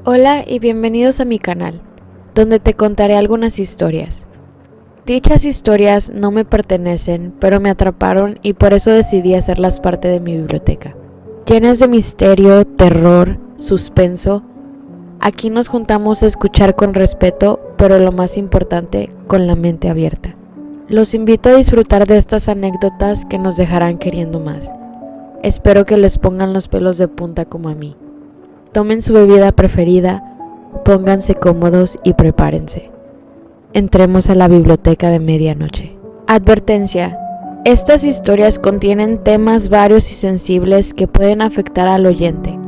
Hola y bienvenidos a mi canal, donde te contaré algunas historias. Dichas historias no me pertenecen, pero me atraparon y por eso decidí hacerlas parte de mi biblioteca. Llenas de misterio, terror, suspenso, aquí nos juntamos a escuchar con respeto, pero lo más importante, con la mente abierta. Los invito a disfrutar de estas anécdotas que nos dejarán queriendo más. Espero que les pongan los pelos de punta como a mí. Tomen su bebida preferida, pónganse cómodos y prepárense. Entremos a la biblioteca de medianoche. Advertencia: estas historias contienen temas varios y sensibles que pueden afectar al oyente.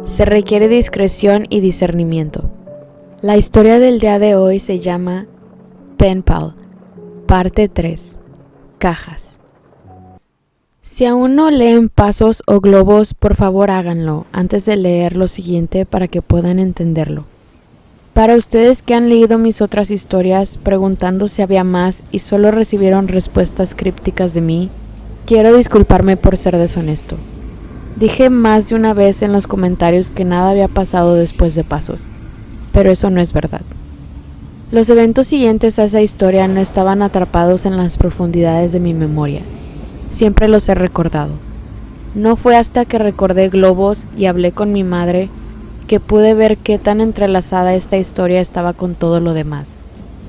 Se requiere discreción y discernimiento. La historia del día de hoy se llama Pen Pal, parte 3, Cajas. Si aún no leen Pasos o Globos, por favor háganlo antes de leer lo siguiente para que puedan entenderlo. Para ustedes que han leído mis otras historias preguntando si había más y solo recibieron respuestas crípticas de mí, quiero disculparme por ser deshonesto. Dije más de una vez en los comentarios que nada había pasado después de Pasos, pero eso no es verdad. Los eventos siguientes a esa historia no estaban atrapados en las profundidades de mi memoria. Siempre los he recordado. No fue hasta que recordé Globos y hablé con mi madre que pude ver qué tan entrelazada esta historia estaba con todo lo demás.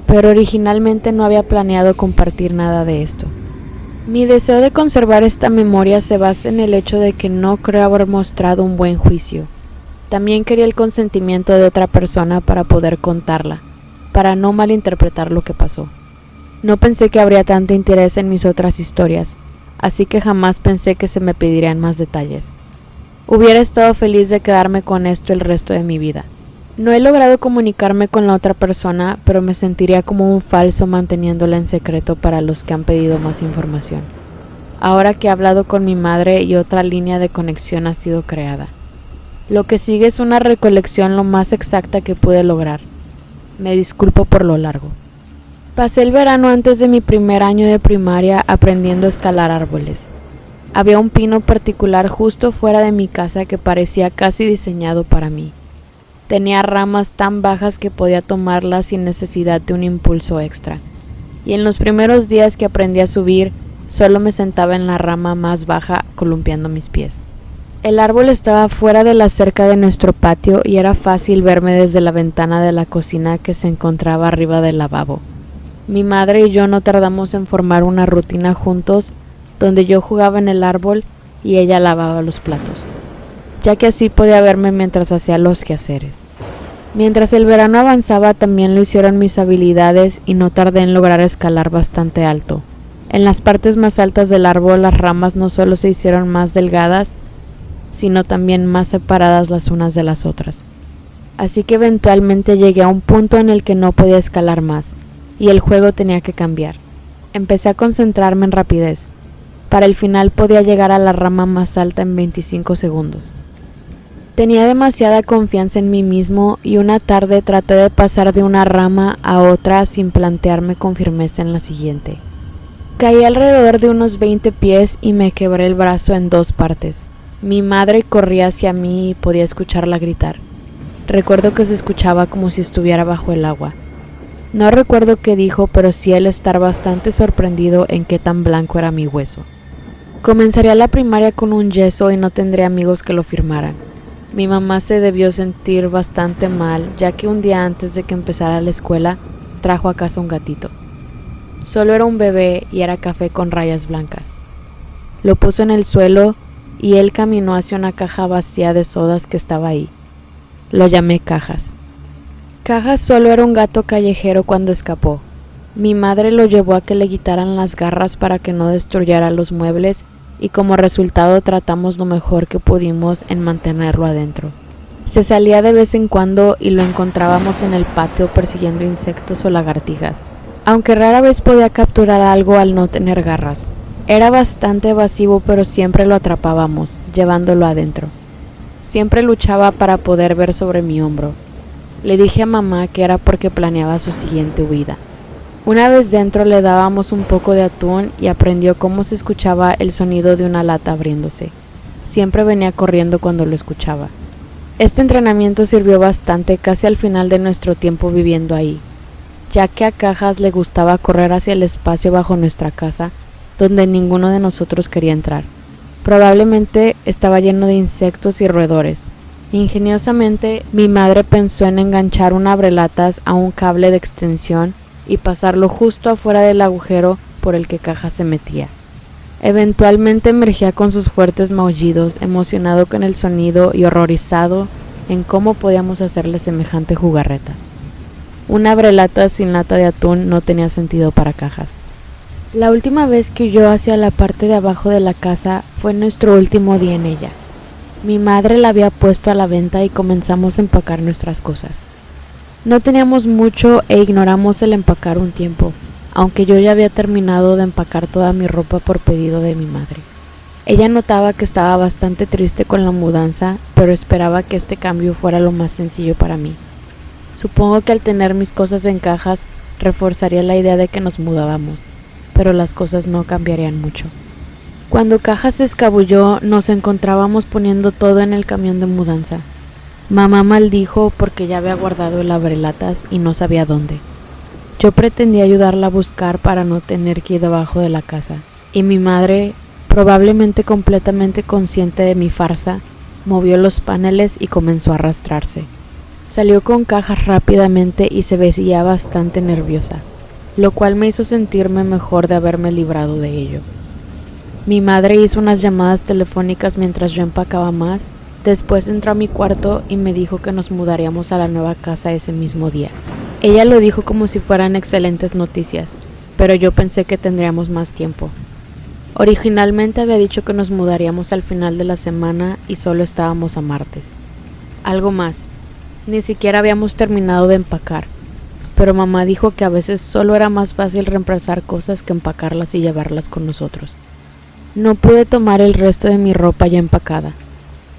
Pero originalmente no había planeado compartir nada de esto. Mi deseo de conservar esta memoria se basa en el hecho de que no creo haber mostrado un buen juicio. También quería el consentimiento de otra persona para poder contarla, para no malinterpretar lo que pasó. No pensé que habría tanto interés en mis otras historias, así que jamás pensé que se me pedirían más detalles. Hubiera estado feliz de quedarme con esto el resto de mi vida. No he logrado comunicarme con la otra persona, pero me sentiría como un falso manteniéndola en secreto para los que han pedido más información. Ahora que he hablado con mi madre y otra línea de conexión ha sido creada. Lo que sigue es una recolección lo más exacta que pude lograr. Me disculpo por lo largo. Pasé el verano antes de mi primer año de primaria aprendiendo a escalar árboles. Había un pino particular justo fuera de mi casa que parecía casi diseñado para mí. Tenía ramas tan bajas que podía tomarlas sin necesidad de un impulso extra. Y en los primeros días que aprendí a subir, solo me sentaba en la rama más baja columpiando mis pies. El árbol estaba fuera de la cerca de nuestro patio y era fácil verme desde la ventana de la cocina que se encontraba arriba del lavabo. Mi madre y yo no tardamos en formar una rutina juntos, donde yo jugaba en el árbol y ella lavaba los platos, ya que así podía verme mientras hacía los quehaceres. Mientras el verano avanzaba también lo hicieron mis habilidades y no tardé en lograr escalar bastante alto. En las partes más altas del árbol las ramas no solo se hicieron más delgadas, sino también más separadas las unas de las otras. Así que eventualmente llegué a un punto en el que no podía escalar más. Y el juego tenía que cambiar. Empecé a concentrarme en rapidez. Para el final podía llegar a la rama más alta en 25 segundos. Tenía demasiada confianza en mí mismo y una tarde traté de pasar de una rama a otra sin plantearme con firmeza en la siguiente. Caí alrededor de unos 20 pies y me quebré el brazo en dos partes. Mi madre corría hacia mí y podía escucharla gritar. Recuerdo que se escuchaba como si estuviera bajo el agua. No recuerdo qué dijo, pero sí el estar bastante sorprendido en qué tan blanco era mi hueso. Comenzaría la primaria con un yeso y no tendría amigos que lo firmaran. Mi mamá se debió sentir bastante mal, ya que un día antes de que empezara la escuela, trajo a casa un gatito. Solo era un bebé y era café con rayas blancas. Lo puso en el suelo y él caminó hacia una caja vacía de sodas que estaba ahí. Lo llamé Cajas. Cajas solo era un gato callejero cuando escapó. Mi madre lo llevó a que le quitaran las garras para que no destruyera los muebles y como resultado tratamos lo mejor que pudimos en mantenerlo adentro. Se salía de vez en cuando y lo encontrábamos en el patio persiguiendo insectos o lagartijas, aunque rara vez podía capturar algo al no tener garras. Era bastante evasivo, pero siempre lo atrapábamos, llevándolo adentro. Siempre luchaba para poder ver sobre mi hombro. Le dije a mamá que era porque planeaba su siguiente huida. Una vez dentro le dábamos un poco de atún y aprendió cómo se escuchaba el sonido de una lata abriéndose. Siempre venía corriendo cuando lo escuchaba. Este entrenamiento sirvió bastante casi al final de nuestro tiempo viviendo ahí, ya que a Cajas le gustaba correr hacia el espacio bajo nuestra casa, donde ninguno de nosotros quería entrar. Probablemente estaba lleno de insectos y roedores. Ingeniosamente, mi madre pensó en enganchar un abrelatas a un cable de extensión y pasarlo justo afuera del agujero por el que Cajas se metía. Eventualmente emergía con sus fuertes maullidos, emocionado con el sonido y horrorizado en cómo podíamos hacerle semejante jugarreta. Un abrelatas sin lata de atún no tenía sentido para Cajas. La última vez que huyó hacia la parte de abajo de la casa fue nuestro último día en ella. Mi madre la había puesto a la venta y comenzamos a empacar nuestras cosas. No teníamos mucho e ignoramos el empacar un tiempo, aunque yo ya había terminado de empacar toda mi ropa por pedido de mi madre. Ella notaba que estaba bastante triste con la mudanza, pero esperaba que este cambio fuera lo más sencillo para mí. Supongo que al tener mis cosas en cajas, reforzaría la idea de que nos mudábamos, pero las cosas no cambiarían mucho. Cuando Cajas se escabulló, nos encontrábamos poniendo todo en el camión de mudanza. Mamá maldijo porque ya había guardado el abrelatas y no sabía dónde. Yo pretendí ayudarla a buscar para no tener que ir debajo de la casa, y mi madre, probablemente completamente consciente de mi farsa, movió los paneles y comenzó a arrastrarse. Salió con Cajas rápidamente y se veía bastante nerviosa, lo cual me hizo sentirme mejor de haberme librado de ello. Mi madre hizo unas llamadas telefónicas mientras yo empacaba más. Después entró a mi cuarto y me dijo que nos mudaríamos a la nueva casa ese mismo día. Ella lo dijo como si fueran excelentes noticias, pero yo pensé que tendríamos más tiempo. Originalmente había dicho que nos mudaríamos al final de la semana y solo estábamos a martes. Algo más, ni siquiera habíamos terminado de empacar, pero mamá dijo que a veces solo era más fácil reemplazar cosas que empacarlas y llevarlas con nosotros. No pude tomar el resto de mi ropa ya empacada.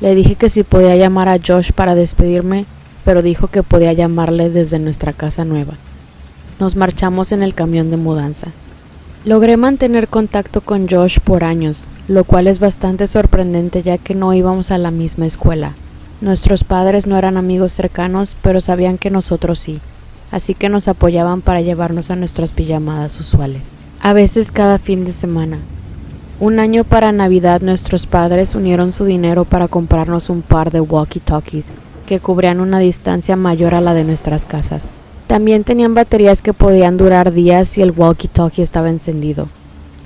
Le dije que si podía llamar a Josh para despedirme, pero dijo que podía llamarle desde nuestra casa nueva. Nos marchamos en el camión de mudanza. Logré mantener contacto con Josh por años, lo cual es bastante sorprendente ya que no íbamos a la misma escuela. Nuestros padres no eran amigos cercanos, pero sabían que nosotros sí, así que nos apoyaban para llevarnos a nuestras pijamadas usuales, a veces cada fin de semana. Un año para Navidad nuestros padres unieron su dinero para comprarnos un par de walkie-talkies que cubrían una distancia mayor a la de nuestras casas. También tenían baterías que podían durar días si el walkie-talkie estaba encendido.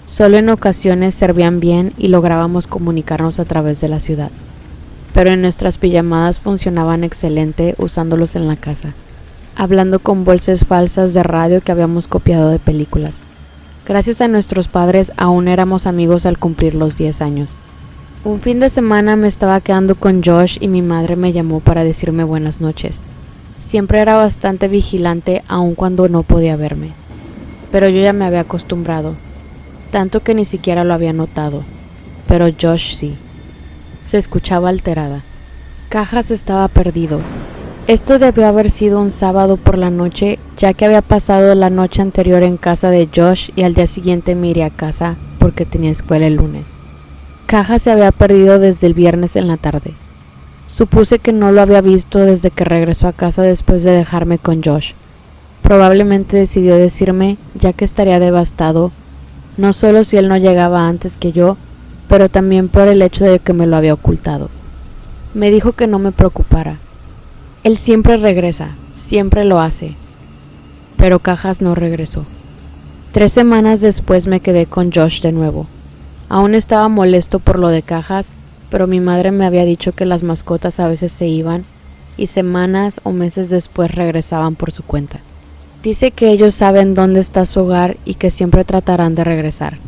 Solo en ocasiones servían bien y lográbamos comunicarnos a través de la ciudad. Pero en nuestras pijamadas funcionaban excelente usándolos en la casa, hablando con bolsas falsas de radio que habíamos copiado de películas. Gracias a nuestros padres aún éramos amigos al cumplir los 10 años. Un fin de semana me estaba quedando con Josh y mi madre me llamó para decirme buenas noches. Siempre era bastante vigilante aun cuando no podía verme, pero yo ya me había acostumbrado, tanto que ni siquiera lo había notado, pero Josh sí. Se escuchaba alterada. Cajas estaba perdido. Esto debió haber sido un sábado por la noche, ya que había pasado la noche anterior en casa de Josh y al día siguiente me iría a casa porque tenía escuela el lunes. Cajas se había perdido desde el viernes en la tarde. Supuse que no lo había visto desde que regresó a casa después de dejarme con Josh. Probablemente decidió decirme, ya que estaría devastado, no solo si él no llegaba antes que yo, pero también por el hecho de que me lo había ocultado. Me dijo que no me preocupara. Él siempre regresa, siempre lo hace. Pero Cajas no regresó. 3 semanas después me quedé con Josh de nuevo. Aún estaba molesto por lo de Cajas, pero mi madre me había dicho que las mascotas a veces se iban y semanas o meses después regresaban por su cuenta. Dice que ellos saben dónde está su hogar y que siempre tratarán de regresar.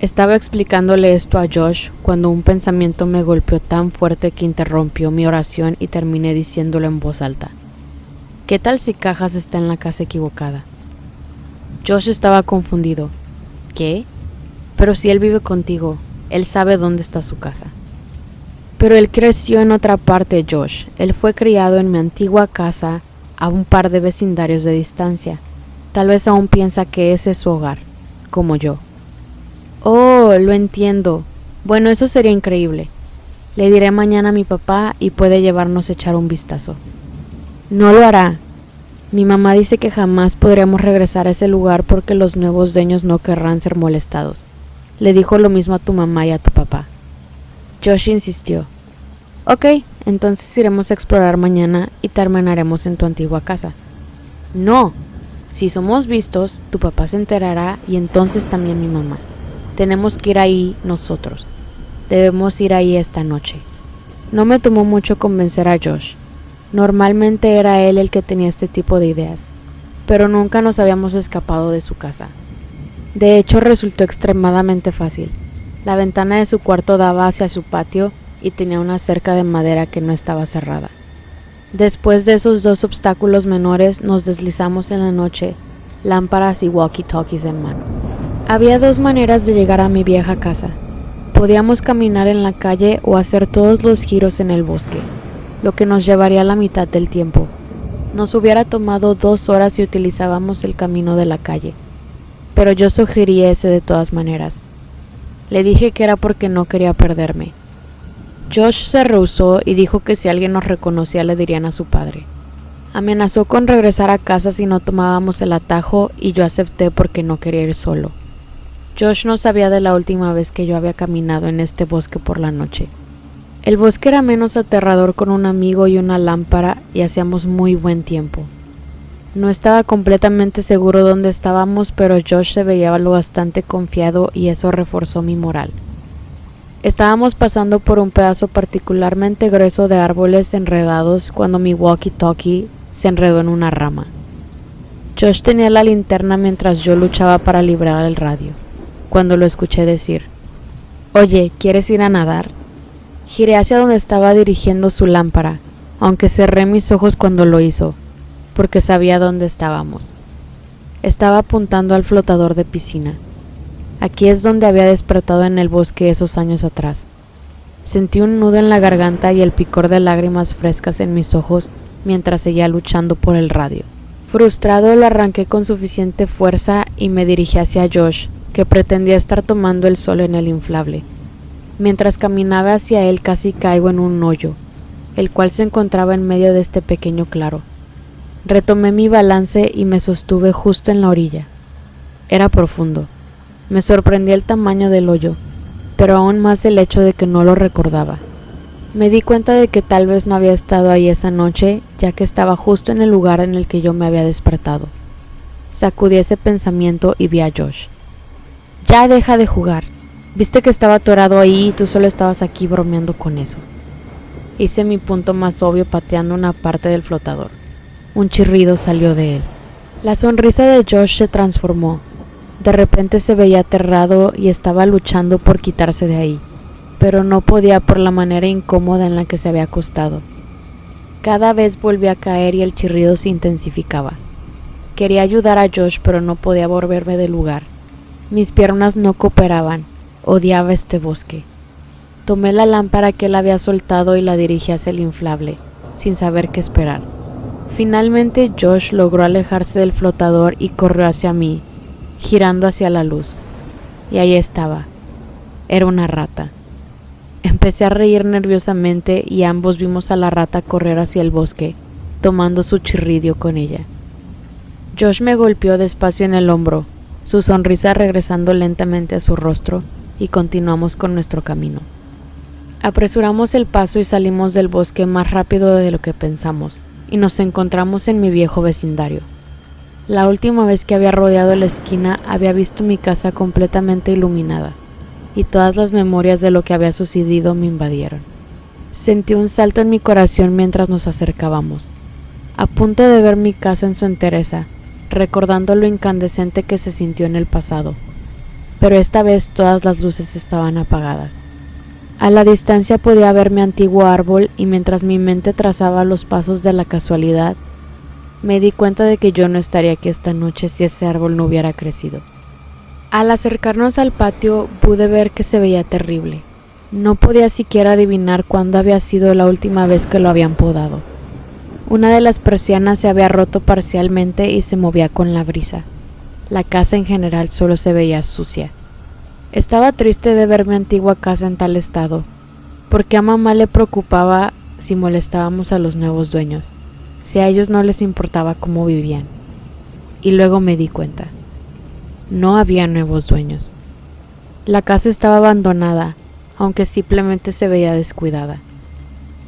Estaba explicándole esto a Josh cuando un pensamiento me golpeó tan fuerte que interrumpió mi oración y terminé diciéndolo en voz alta. ¿Qué tal si Cajas está en la casa equivocada? Josh estaba confundido. ¿Qué? Pero si él vive contigo, él sabe dónde está su casa. Pero él creció en otra parte, Josh. Él fue criado en mi antigua casa a un par de vecindarios de distancia. Tal vez aún piensa que ese es su hogar, como yo. Oh, lo entiendo. Bueno, eso sería increíble. Le diré mañana a mi papá y puede llevarnos a echar un vistazo. No lo hará. Mi mamá dice que jamás podríamos regresar a ese lugar porque los nuevos dueños no querrán ser molestados. Le dijo lo mismo a tu mamá y a tu papá. Josh insistió. Ok, entonces iremos a explorar mañana y terminaremos en tu antigua casa. No, si somos vistos, tu papá se enterará y entonces también mi mamá. Tenemos que ir ahí nosotros. Debemos ir ahí esta noche. No me tomó mucho convencer a Josh. Normalmente era él el que tenía este tipo de ideas, pero nunca nos habíamos escapado de su casa. De hecho, resultó extremadamente fácil. La ventana de su cuarto daba hacia su patio y tenía una cerca de madera que no estaba cerrada. Después de esos dos obstáculos menores, nos deslizamos en la noche, lámparas y walkie-talkies en mano. Había dos maneras de llegar a mi vieja casa. Podíamos caminar en la calle o hacer todos los giros en el bosque, lo que nos llevaría la mitad del tiempo. Nos hubiera tomado 2 horas si utilizábamos el camino de la calle, pero yo sugerí ese de todas maneras. Le dije que era porque no quería perderme. Josh se rehusó y dijo que si alguien nos reconocía le dirían a su padre. Amenazó con regresar a casa si no tomábamos el atajo y yo acepté porque no quería ir solo. Josh no sabía de la última vez que yo había caminado en este bosque por la noche. El bosque era menos aterrador con un amigo y una lámpara y hacíamos muy buen tiempo. No estaba completamente seguro dónde estábamos, pero Josh se veía lo bastante confiado y eso reforzó mi moral. Estábamos pasando por un pedazo particularmente grueso de árboles enredados cuando mi walkie-talkie se enredó en una rama. Josh tenía la linterna mientras yo luchaba para librar el radio, cuando lo escuché decir, «Oye, ¿quieres ir a nadar?». Giré hacia donde estaba dirigiendo su lámpara, aunque cerré mis ojos cuando lo hizo, porque sabía dónde estábamos. Estaba apuntando al flotador de piscina. Aquí es donde había despertado en el bosque esos años atrás. Sentí un nudo en la garganta y el picor de lágrimas frescas en mis ojos mientras seguía luchando por el radio. Frustrado lo arranqué con suficiente fuerza y me dirigí hacia Josh, que pretendía estar tomando el sol en el inflable. Mientras caminaba hacia él casi caigo en un hoyo, el cual se encontraba en medio de este pequeño claro. Retomé mi balance y me sostuve justo en la orilla. Era profundo. Me sorprendía el tamaño del hoyo, pero aún más el hecho de que no lo recordaba. Me di cuenta de que tal vez no había estado ahí esa noche, ya que estaba justo en el lugar en el que yo me había despertado. Sacudí ese pensamiento y vi a Josh. «Ya deja de jugar. Viste que estaba atorado ahí y tú solo estabas aquí bromeando con eso». Hice mi punto más obvio pateando una parte del flotador. Un chirrido salió de él. La sonrisa de Josh se transformó. De repente se veía aterrado y estaba luchando por quitarse de ahí, pero no podía por la manera incómoda en la que se había acostado. Cada vez volvía a caer y el chirrido se intensificaba. Quería ayudar a Josh, pero no podía volverme del lugar. Mis piernas no cooperaban. Odiaba este bosque. Tomé la lámpara que él había soltado y la dirigí hacia el inflable, sin saber qué esperar. Finalmente Josh logró alejarse del flotador y corrió hacia mí, girando hacia la luz. Y ahí estaba. Era una rata. Empecé a reír nerviosamente y ambos vimos a la rata correr hacia el bosque, tomando su chirridio con ella. Josh me golpeó despacio en el hombro, su sonrisa regresando lentamente a su rostro, y continuamos con nuestro camino. Apresuramos el paso y salimos del bosque más rápido de lo que pensamos, y nos encontramos en mi viejo vecindario. La última vez que había rodeado la esquina había visto mi casa completamente iluminada, y todas las memorias de lo que había sucedido me invadieron. Sentí un salto en mi corazón mientras nos acercábamos, a punto de ver mi casa en su entereza, recordando lo incandescente que se sintió en el pasado, pero esta vez todas las luces estaban apagadas. A la distancia podía ver mi antiguo árbol y mientras mi mente trazaba los pasos de la casualidad, me di cuenta de que yo no estaría aquí esta noche si ese árbol no hubiera crecido. Al acercarnos al patio pude ver que se veía terrible. No podía siquiera adivinar cuándo había sido la última vez que lo habían podado. Una de las persianas se había roto parcialmente y se movía con la brisa. La casa en general solo se veía sucia. Estaba triste de ver mi antigua casa en tal estado, ¿Por qué a mamá le preocupaba si molestábamos a los nuevos dueños? Si a ellos no les importaba cómo vivían. Y luego me di cuenta. No había nuevos dueños. La casa estaba abandonada, aunque simplemente se veía descuidada.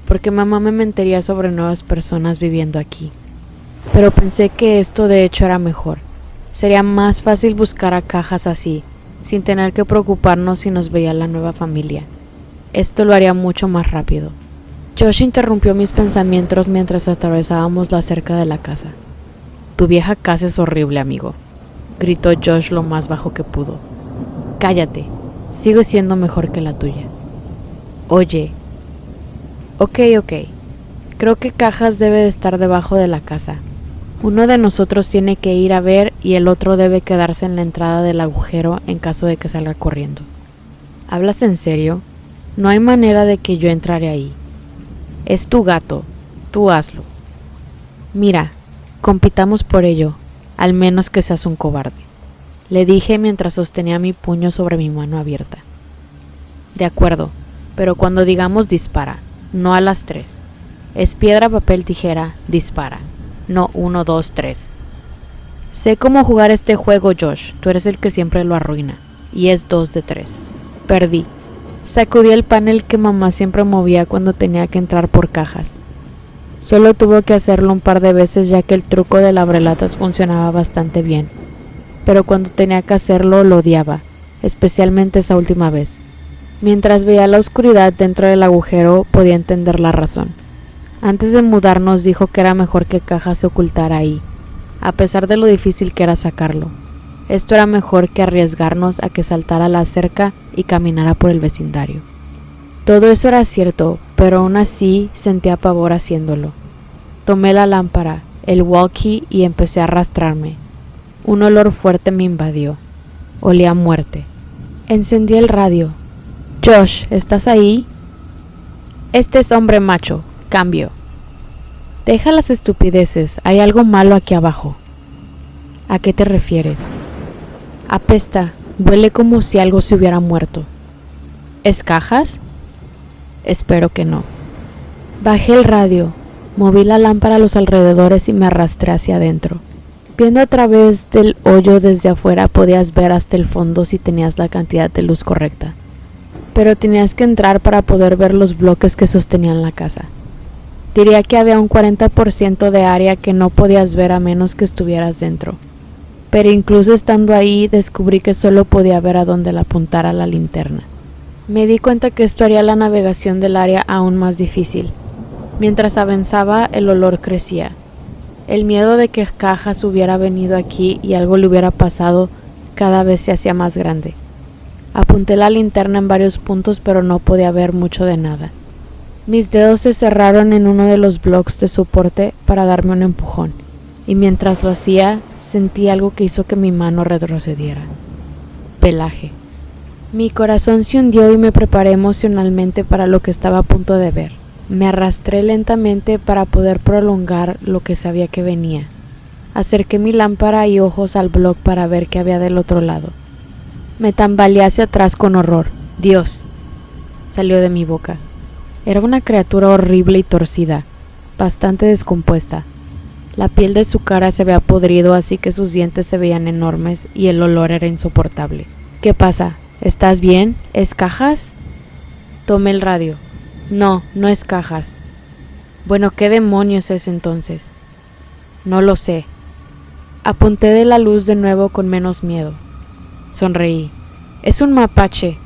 Porque mamá me mentiría sobre nuevas personas viviendo aquí. Pero pensé que esto de hecho era mejor. Sería más fácil buscar a Cajas así, sin tener que preocuparnos si nos veía la nueva familia. Esto lo haría mucho más rápido. Josh interrumpió mis pensamientos mientras atravesábamos la cerca de la casa. Tu vieja casa es horrible, amigo, gritó Josh lo más bajo que pudo. Cállate, sigo siendo mejor que la tuya. Oye. Ok. Creo que Cajas debe de estar debajo de la casa. Uno de nosotros tiene que ir a ver y el otro debe quedarse en la entrada del agujero en caso de que salga corriendo. ¿Hablas en serio? No hay manera de que yo entrara ahí. Es tu gato, tú hazlo. Mira, compitamos por ello, al menos que seas un cobarde, le dije mientras sostenía mi puño sobre mi mano abierta. De acuerdo, pero cuando digamos dispara, no a las 3. Es piedra, papel, tijera, dispara. No 1, 2, 3. Sé cómo jugar este juego, Josh. Tú eres el que siempre lo arruina. Y es 2 de 3. Perdí. Sacudí el panel que mamá siempre movía cuando tenía que entrar por Cajas. Solo tuvo que hacerlo un par de veces ya que el truco del abrelatas funcionaba bastante bien. Pero cuando tenía que hacerlo lo odiaba, especialmente esa última vez. Mientras veía la oscuridad dentro del agujero podía entender la razón. Antes de mudarnos dijo que era mejor que Cajas se ocultara ahí, a pesar de lo difícil que era sacarlo. Esto era mejor que arriesgarnos a que saltara la cerca y caminara por el vecindario. Todo eso era cierto, pero aún así sentía pavor haciéndolo. Tomé la lámpara, el walkie y empecé a arrastrarme. Un olor fuerte me invadió. Olía a muerte. Encendí el radio. Josh, ¿estás ahí? Este es hombre macho. Cambio. Deja las estupideces, hay algo malo aquí abajo. ¿A qué te refieres? Apesta, huele como si algo se hubiera muerto. ¿Es Cajas? Espero que no. Bajé el radio, moví la lámpara a los alrededores y me arrastré hacia adentro. Viendo a través del hoyo desde afuera podías ver hasta el fondo si tenías la cantidad de luz correcta. Pero tenías que entrar para poder ver los bloques que sostenían la casa. Diría que había un 40% de área que no podías ver a menos que estuvieras dentro. Pero incluso estando ahí descubrí que solo podía ver a dónde la apuntara la linterna. Me di cuenta que esto haría la navegación del área aún más difícil. Mientras avanzaba, el olor crecía. El miedo de que Cajas hubiera venido aquí y algo le hubiera pasado cada vez se hacía más grande. Apunté la linterna en varios puntos, pero no podía ver mucho de nada. Mis dedos se cerraron en uno de los bloques de soporte para darme un empujón, y mientras lo hacía, sentí algo que hizo que mi mano retrocediera. Pelaje. Mi corazón se hundió y me preparé emocionalmente para lo que estaba a punto de ver. Me arrastré lentamente para poder prolongar lo que sabía que venía. Acerqué mi lámpara y ojos al bloque para ver qué había del otro lado. Me tambaleé hacia atrás con horror. Dios, salió de mi boca. Era una criatura horrible y torcida, bastante descompuesta. La piel de su cara se había podrido, así que sus dientes se veían enormes y el olor era insoportable. ¿Qué pasa? ¿Estás bien? ¿Es Cajas? Tomé el radio. No, no es Cajas. Bueno, ¿qué demonios es entonces? No lo sé. Apunté de la luz de nuevo con menos miedo. Sonreí. Es un mapache.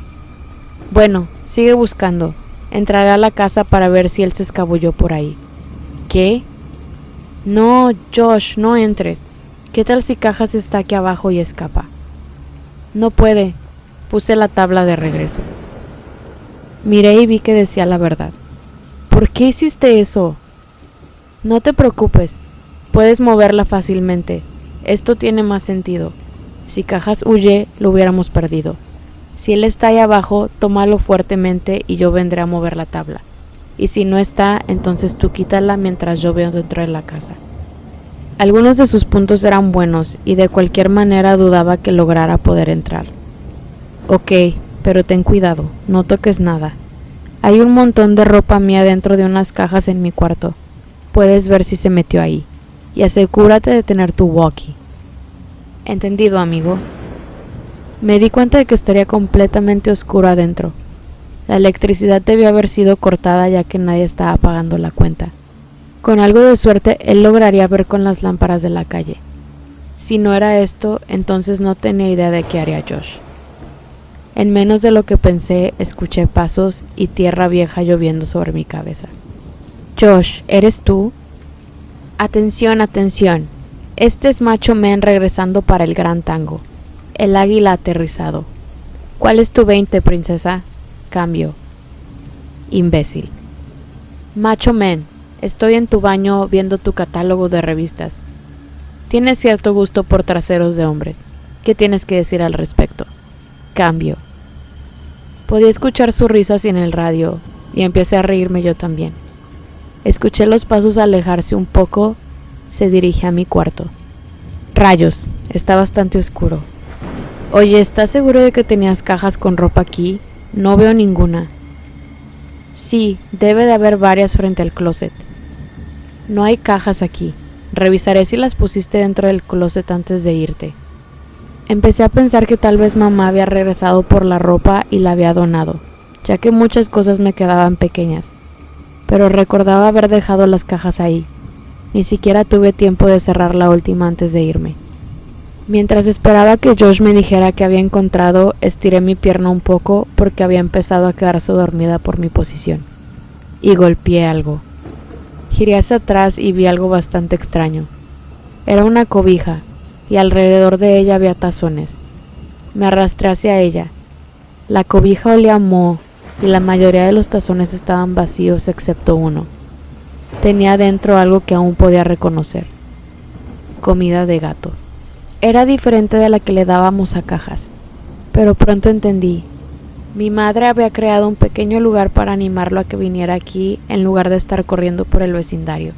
Bueno, sigue buscando. Entraré a la casa para ver si él se escabulló por ahí. ¿Qué? No, Josh, no entres. ¿Qué tal si Cajas está aquí abajo y escapa? No puede. Puse la tabla de regreso. Miré y vi que decía la verdad. ¿Por qué hiciste eso? No te preocupes. Puedes moverla fácilmente. Esto tiene más sentido. Si Cajas huye, lo hubiéramos perdido. Si él está ahí abajo, tómalo fuertemente y yo vendré a mover la tabla. Y si no está, entonces tú quítala mientras yo veo dentro de la casa. Algunos de sus puntos eran buenos y de cualquier manera dudaba que lograra poder entrar. Ok, pero ten cuidado, no toques nada. Hay un montón de ropa mía dentro de unas cajas en mi cuarto. Puedes ver si se metió ahí. Y asegúrate de tener tu walkie. ¿Entendido, amigo? Me di cuenta de que estaría completamente oscuro adentro. La electricidad debió haber sido cortada ya que nadie estaba pagando la cuenta. Con algo de suerte, él lograría ver con las lámparas de la calle. Si no era esto, entonces no tenía idea de qué haría Josh. En menos de lo que pensé, escuché pasos y tierra vieja lloviendo sobre mi cabeza. Josh, ¿eres tú? Atención, atención. Este es Macho Man regresando para el gran tango. El águila aterrizado. ¿Cuál es tu 20, princesa? Cambio. Imbécil. Macho Man, estoy en tu baño viendo tu catálogo de revistas. Tienes cierto gusto por traseros de hombres. ¿Qué tienes que decir al respecto? Cambio. Podía escuchar su risa sin el radio y empecé a reírme yo también. Escuché los pasos alejarse un poco. Se dirige a mi cuarto. Rayos, está bastante oscuro. Oye, ¿estás seguro de que tenías cajas con ropa aquí? No veo ninguna. Sí, debe de haber varias frente al closet. No hay cajas aquí. Revisaré si las pusiste dentro del closet antes de irte. Empecé a pensar que tal vez mamá había regresado por la ropa y la había donado, ya que muchas cosas me quedaban pequeñas. Pero recordaba haber dejado las cajas ahí. Ni siquiera tuve tiempo de cerrar la última antes de irme. Mientras esperaba que Josh me dijera qué había encontrado, estiré mi pierna un poco porque había empezado a quedarse dormida por mi posición. Y golpeé algo. Giré hacia atrás y vi algo bastante extraño. Era una cobija, y alrededor de ella había tazones. Me arrastré hacia ella. La cobija olía a moho, y la mayoría de los tazones estaban vacíos excepto uno. Tenía dentro algo que aún podía reconocer. Comida de gato. Era diferente de la que le dábamos a Cajas, pero pronto entendí. Mi madre había creado un pequeño lugar para animarlo a que viniera aquí en lugar de estar corriendo por el vecindario.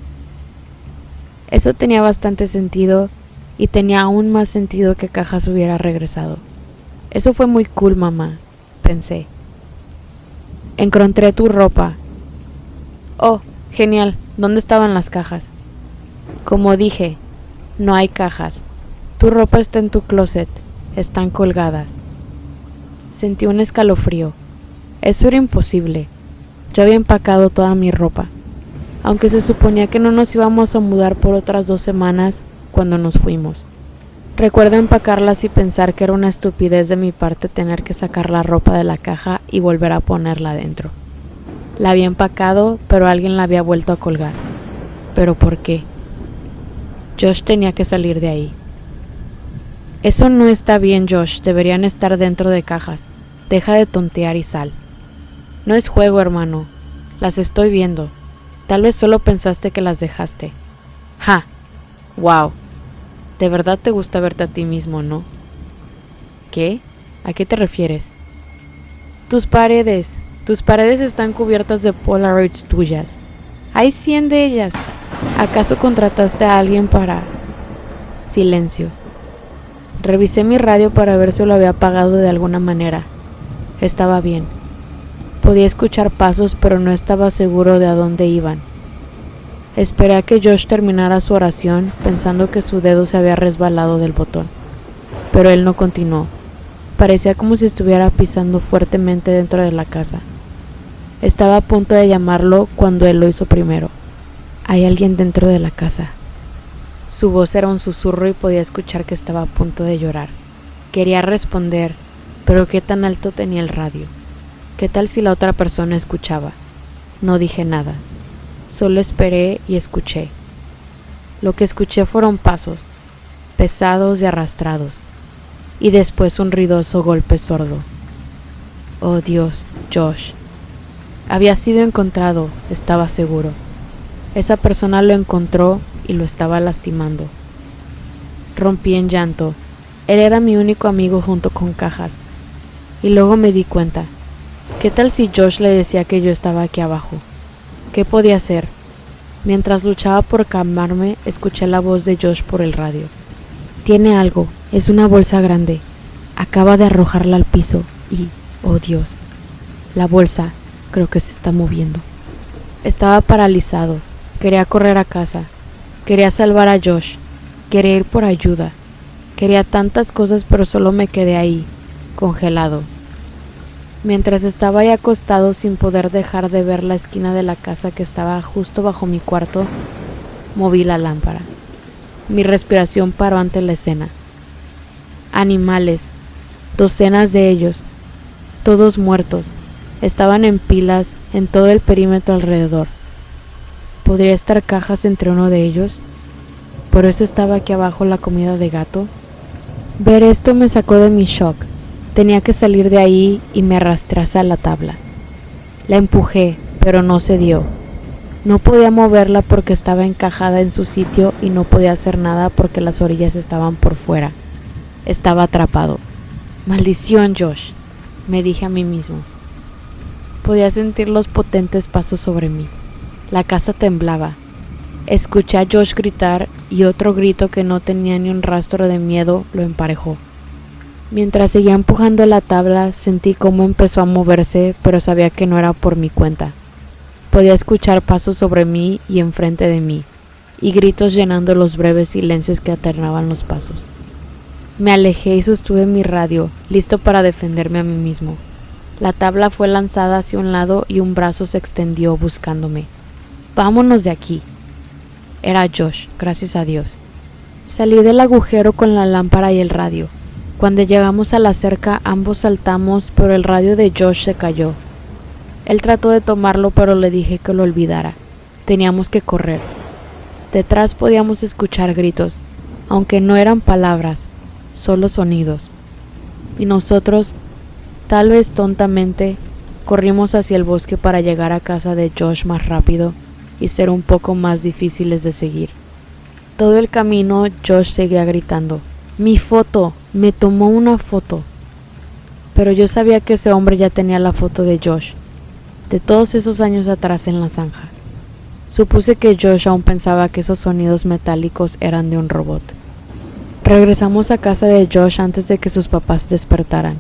Eso tenía bastante sentido y tenía aún más sentido que Cajas hubiera regresado. Eso fue muy cool, mamá, pensé. Encontré tu ropa. Oh, genial. ¿Dónde estaban las cajas? Como dije, no hay cajas. Tu ropa está en tu closet. Están colgadas. Sentí un escalofrío. Eso era imposible. Yo había empacado toda mi ropa. Aunque se suponía que no nos íbamos a mudar por otras 2 semanas cuando nos fuimos. Recuerdo empacarlas y pensar que era una estupidez de mi parte tener que sacar la ropa de la caja y volver a ponerla dentro. La había empacado, pero alguien la había vuelto a colgar. ¿Pero por qué? Josh tenía que salir de ahí. Eso no está bien, Josh. Deberían estar dentro de cajas. Deja de tontear y sal. No es juego, hermano. Las estoy viendo. Tal vez solo pensaste que las dejaste. ¡Ja! ¡Wow! De verdad te gusta verte a ti mismo, ¿no? ¿Qué? ¿A qué te refieres? Tus paredes están cubiertas de Polaroids tuyas. Hay 100 de ellas. ¿Acaso contrataste a alguien para...? Silencio. Revisé mi radio para ver si lo había apagado de alguna manera. Estaba bien. Podía escuchar pasos, pero no estaba seguro de a dónde iban. Esperé a que Josh terminara su oración, pensando que su dedo se había resbalado del botón. Pero él no continuó. Parecía como si estuviera pisando fuertemente dentro de la casa. Estaba a punto de llamarlo cuando él lo hizo primero. Hay alguien dentro de la casa. Su voz era un susurro y podía escuchar que estaba a punto de llorar. Quería responder, pero ¿qué tan alto tenía el radio? ¿Qué tal si la otra persona escuchaba? No dije nada. Solo esperé y escuché. Lo que escuché fueron pasos, pesados y arrastrados, y después un ruidoso golpe sordo. Oh Dios, Josh. Había sido encontrado, estaba seguro. Esa persona lo encontró y lo estaba lastimando. Rompí en llanto. Él era mi único amigo junto con Cajas. Y luego me di cuenta. ¿Qué tal si Josh le decía que yo estaba aquí abajo? ¿Qué podía hacer? Mientras luchaba por calmarme, escuché la voz de Josh por el radio. Tiene algo, es una bolsa grande. Acaba de arrojarla al piso y, oh Dios, la bolsa, Creo que se está moviendo. Estaba paralizado. Quería correr a casa. Quería salvar a Josh. Quería ir por ayuda. Quería tantas cosas, pero solo me quedé ahí, congelado. Mientras estaba ahí acostado sin poder dejar de ver la esquina de la casa que estaba justo bajo mi cuarto, moví la lámpara. Mi respiración paró ante la escena. Animales, docenas de ellos, todos muertos, estaban en pilas en todo el perímetro alrededor. ¿Podría estar Cajas entre uno de ellos? ¿Por eso estaba aquí abajo la comida de gato? Ver esto me sacó de mi shock. Tenía que salir de ahí y me arrastré hacia la tabla. La empujé, pero no cedió. No podía moverla porque estaba encajada en su sitio y no podía hacer nada porque las orillas estaban por fuera. Estaba atrapado. «Maldición, Josh», me dije a mí mismo. Podía sentir los potentes pasos sobre mí. La casa temblaba. Escuché a Josh gritar y otro grito que no tenía ni un rastro de miedo lo emparejó. Mientras seguía empujando la tabla, sentí cómo empezó a moverse, pero sabía que no era por mi cuenta. Podía escuchar pasos sobre mí y enfrente de mí, y gritos llenando los breves silencios que alternaban los pasos. Me alejé y sostuve mi radio, listo para defenderme a mí mismo. La tabla fue lanzada hacia un lado y un brazo se extendió buscándome. «Vámonos de aquí». Era Josh, gracias a Dios. Salí del agujero con la lámpara y el radio. Cuando llegamos a la cerca, ambos saltamos, pero el radio de Josh se cayó. Él trató de tomarlo, pero le dije que lo olvidara. Teníamos que correr. Detrás podíamos escuchar gritos, aunque no eran palabras, solo sonidos. Y nosotros, tal vez tontamente, corrimos hacia el bosque para llegar a casa de Josh más rápido y ser un poco más difíciles de seguir. Todo el camino Josh seguía gritando: «Mi foto, me tomó una foto». Pero yo sabía que ese hombre ya tenía la foto de Josh, de todos esos años atrás en la zanja. Supuse que Josh aún pensaba que esos sonidos metálicos eran de un robot. Regresamos a casa de Josh antes de que sus papás despertaran.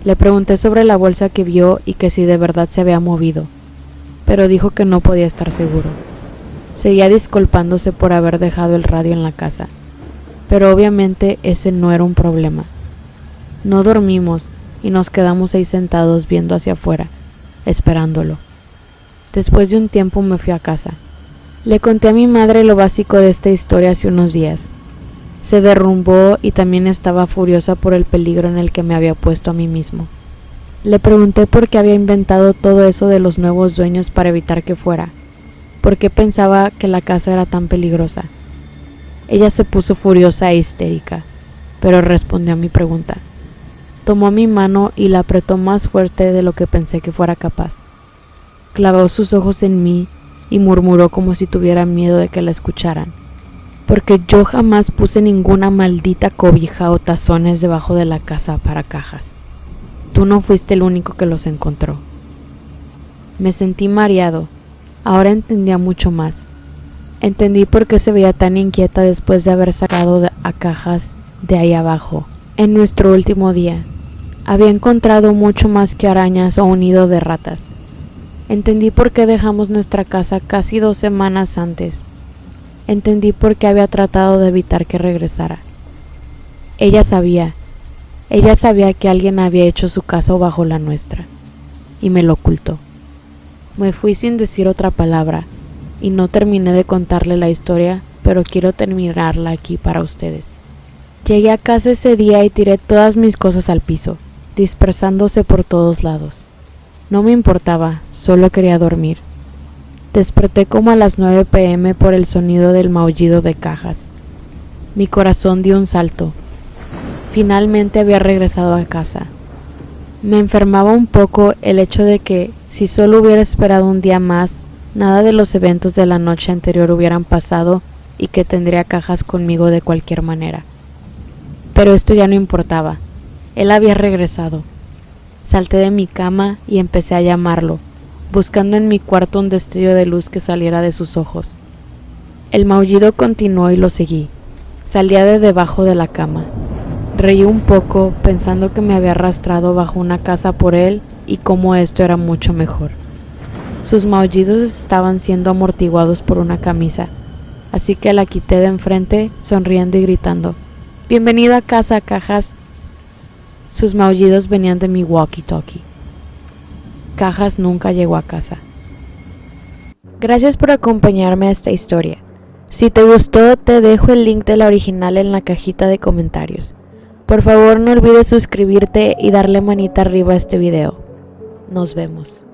Le pregunté sobre la bolsa que vio y que si de verdad se había movido, pero dijo que no podía estar seguro. Seguía disculpándose por haber dejado el radio en la casa, pero obviamente ese no era un problema. No dormimos y nos quedamos ahí sentados viendo hacia afuera, esperándolo. Después de un tiempo me fui a casa. Le conté a mi madre lo básico de esta historia hace unos días. Se derrumbó y también estaba furiosa por el peligro en el que me había puesto a mí mismo. Le pregunté por qué había inventado todo eso de los nuevos dueños para evitar que fuera. ¿Por qué pensaba que la casa era tan peligrosa? Ella se puso furiosa e histérica, pero respondió a mi pregunta. Tomó mi mano y la apretó más fuerte de lo que pensé que fuera capaz. Clavó sus ojos en mí y murmuró como si tuviera miedo de que la escucharan. Porque yo jamás puse ninguna maldita cobija o tazones debajo de la casa para Cajas. Tú no fuiste el único que los encontró. Me sentí mareado. Ahora entendía mucho más. Entendí por qué se veía tan inquieta después de haber sacado a Cajas de ahí abajo. En nuestro último día, había encontrado mucho más que arañas o un nido de ratas. Entendí por qué dejamos nuestra casa casi 2 semanas antes. Entendí por qué había tratado de evitar que regresara. Ella sabía que alguien había hecho su casa bajo la nuestra, y me lo ocultó. Me fui sin decir otra palabra, y no terminé de contarle la historia, pero quiero terminarla aquí para ustedes. Llegué a casa ese día y tiré todas mis cosas al piso, dispersándose por todos lados. No me importaba, solo quería dormir. Desperté como a las 9 p.m. por el sonido del maullido de Cajas. Mi corazón dio un salto. Finalmente había regresado a casa. Me enfermaba un poco el hecho de que, si solo hubiera esperado un día más, nada de los eventos de la noche anterior hubieran pasado y que tendría Cajas conmigo de cualquier manera. Pero esto ya no importaba. Él había regresado. Salté de mi cama y empecé a llamarlo, buscando en mi cuarto un destello de luz que saliera de sus ojos. El maullido continuó y lo seguí. Salía de debajo de la cama. Reí un poco pensando que me había arrastrado bajo una casa por él y cómo esto era mucho mejor. Sus maullidos estaban siendo amortiguados por una camisa, así que la quité de enfrente, sonriendo y gritando: «¡Bienvenida a casa, Cajas!». Sus maullidos venían de mi walkie-talkie. Cajas nunca llegó a casa. Gracias por acompañarme a esta historia. Si te gustó, te dejo el link de la original en la cajita de comentarios. Por favor, no olvides suscribirte y darle manita arriba a este video. Nos vemos.